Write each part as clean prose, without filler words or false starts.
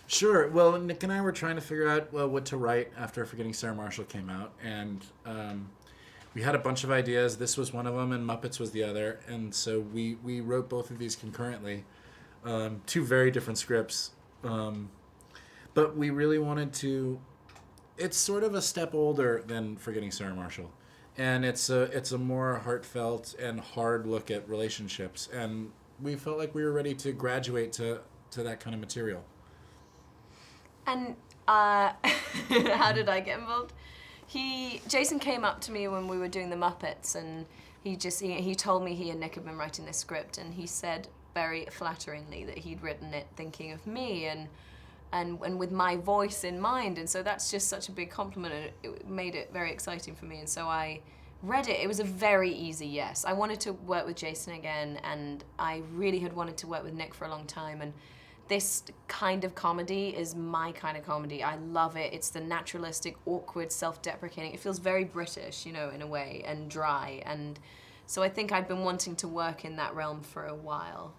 Sure. Well, Nick and I were trying to figure out what to write after Forgetting Sarah Marshall came out, and we had a bunch of ideas. This was one of them, and Muppets was the other, and so we wrote both of these concurrently. Two very different scripts, but we really wanted to. It's sort of a step older than Forgetting Sarah Marshall, and it's a more heartfelt and hard look at relationships, and we felt like we were ready to graduate to that kind of material. And how did I get involved? Jason came up to me when we were doing the Muppets, and he told me he and Nick had been writing this script, and he said very flatteringly that he'd written it thinking of me and with my voice in mind, and so that's just such a big compliment, and it made it very exciting for me, and so I read it. It was a very easy yes. I wanted to work with Jason again, and I really had wanted to work with Nick for a long time, and this kind of comedy is my kind of comedy. I love it. It's the naturalistic, awkward, self-deprecating. It feels very British, in a way, and dry. And so I think I'd been wanting to work in that realm for a while.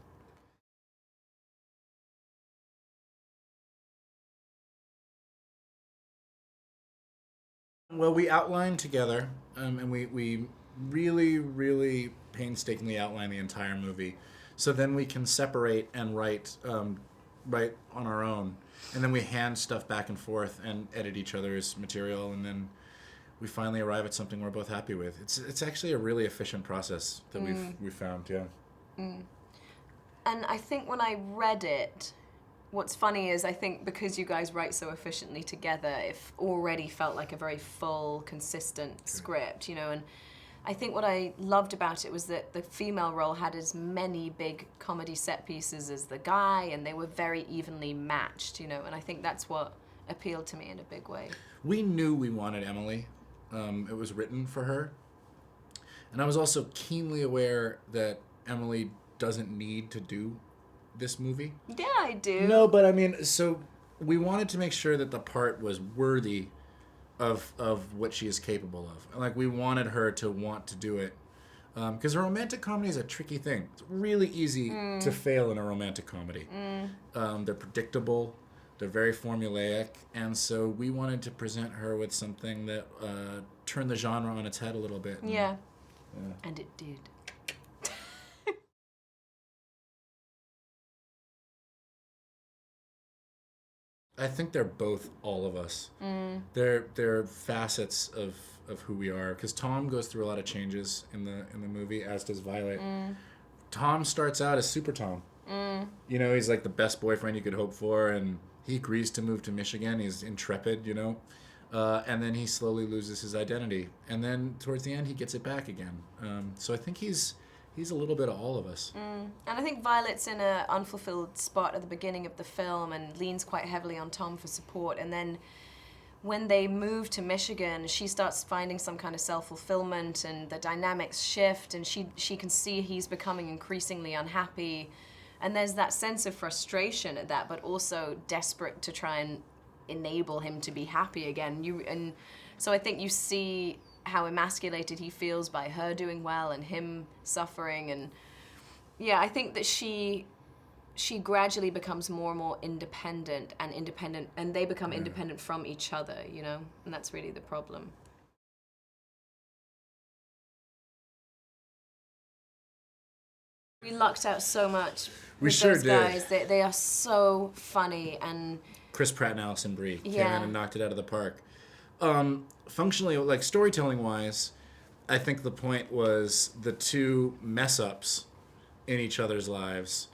Well, we outlined together, and we really, really painstakingly outline the entire movie. So then we can separate and write on our own. And then we hand stuff back and forth and edit each other's material, and then we finally arrive at something we're both happy with. It's actually a really efficient process that we've found, yeah. Mm. And I think when I read it, what's funny is I think because you guys write so efficiently together, it already felt like a very full, consistent script, and I think what I loved about it was that the female role had as many big comedy set pieces as the guy, and they were very evenly matched, and I think that's what appealed to me in a big way. We knew we wanted Emily. It was written for her. And I was also keenly aware that Emily doesn't need to do this movie. Yeah, I do. No, but I mean, so we wanted to make sure that the part was worthy of what she is capable of. Like, we wanted her to want to do it. Because a romantic comedy is a tricky thing. It's really easy to fail in a romantic comedy. They're predictable. They're very formulaic. And so we wanted to present her with something that turned the genre on its head a little bit. Yeah. And it did. I think they're both all of us. They're facets of who we are. Because Tom goes through a lot of changes in the movie, as does Violet. Tom starts out as Super Tom. He's like the best boyfriend you could hope for, and he agrees to move to Michigan. He's intrepid, and then he slowly loses his identity. And then towards the end, he gets it back again. So I think he's a little bit of all of us. And I think Violet's in an unfulfilled spot at the beginning of the film and leans quite heavily on Tom for support. And then when they move to Michigan, she starts finding some kind of self-fulfillment, and the dynamics shift, and she can see he's becoming increasingly unhappy. And there's that sense of frustration at that, but also desperate to try and enable him to be happy again. And so I think you see how emasculated he feels by her doing well and him suffering. And yeah, I think that she gradually becomes more and more independent, and they become independent from each other, and that's really the problem. We lucked out so much with sure those did. guys. They are so funny, and Chris Pratt and Alison Brie came Yeah. in and knocked it out of the park. Functionally, like storytelling-wise, I think the point was the two mess-ups in each other's lives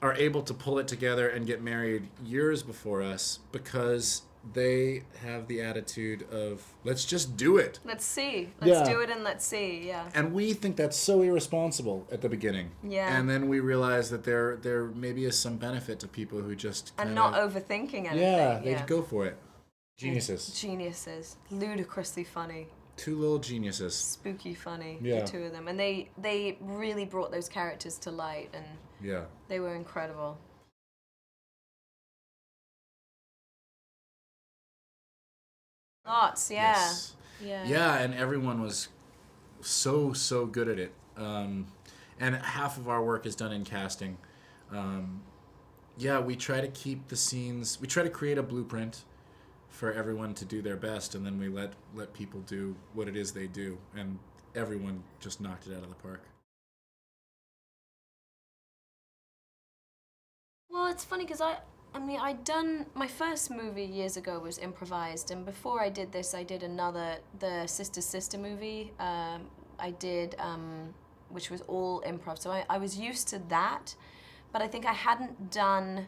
are able to pull it together and get married years before us because they have the attitude of, let's just do it. let's see. Let's Yeah. do it and let's see, yeah. And we think that's so irresponsible at the beginning. Yeah. And then we realize that there maybe is some benefit to people who just And kinda, not overthinking anything. Yeah, they go for it. Geniuses. Geniuses. Ludicrously funny. Two little geniuses. Spooky funny, Yeah. the two of them. And they really brought those characters to light, and Yeah. they were incredible. Lots, yeah. Yes. Yeah. Yeah, and everyone was so good at it. And half of our work is done in casting. yeah, we try to keep the scenes. We try to create a blueprint for everyone to do their best, and then we let people do what it is they do, and everyone just knocked it out of the park. Well, it's funny because I'd done my first movie years ago was improvised, and before I did this, I did the Sister movie. I did, which was all improv. So I was used to that, but I think I hadn't done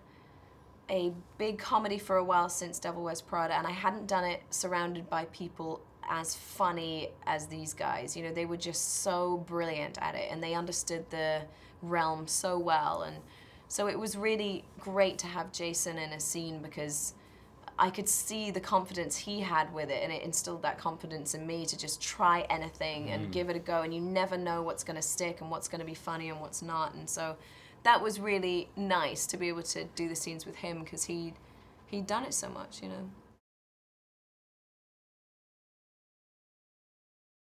a big comedy for a while since Devil Wears Prada, and I hadn't done it surrounded by people as funny as these guys. You know, they were just so brilliant at it, and they understood the realm so well, and so it was really great to have Jason in a scene because I could see the confidence he had with it, and it instilled that confidence in me to just try anything and give it a go, and you never know what's going to stick and what's going to be funny and what's not, and so that was really nice to be able to do the scenes with him because he'd done it so much, you know.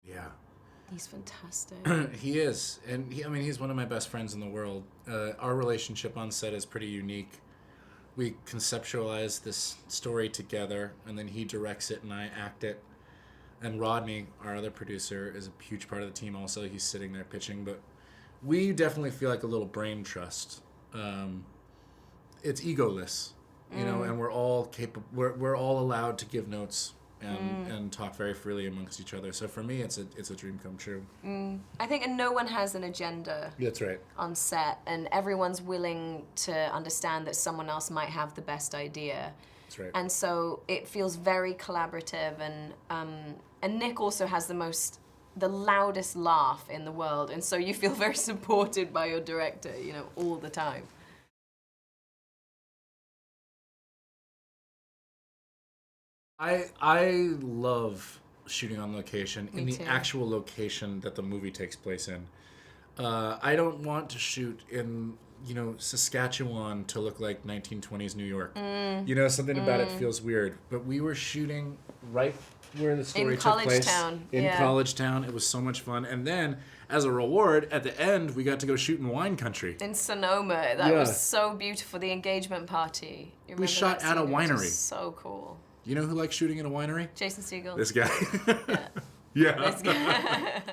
Yeah. He's fantastic. He is, and he's one of my best friends in the world. Our relationship on set is pretty unique. We conceptualize this story together, and then he directs it and I act it. And Rodney, our other producer, is a huge part of the team also. He's sitting there pitching, but we definitely feel like a little brain trust. It's egoless, you know, and we're all capable. We're all allowed to give notes and talk very freely amongst each other. So for me, it's a dream come true. I think, and no one has an agenda. That's right. On set, and everyone's willing to understand that someone else might have the best idea. That's right. And so it feels very collaborative, and Nick also has the loudest laugh in the world, and so you feel very supported by your director, you know, all the time. I love shooting on location, Me in the too. actual location that the movie takes place in. I don't want to shoot in, you know, Saskatchewan to look like 1920s New York. You know, something about it feels weird. But we were shooting right where the story took place. In College Town. It was so much fun. And then, as a reward, at the end, we got to go shoot in wine country. In Sonoma. That was so beautiful. The engagement party. You We shot that at a scene? It was winery. just so cool. You know who likes shooting at a winery? Jason Segel. This guy. Yeah. Yeah. This guy.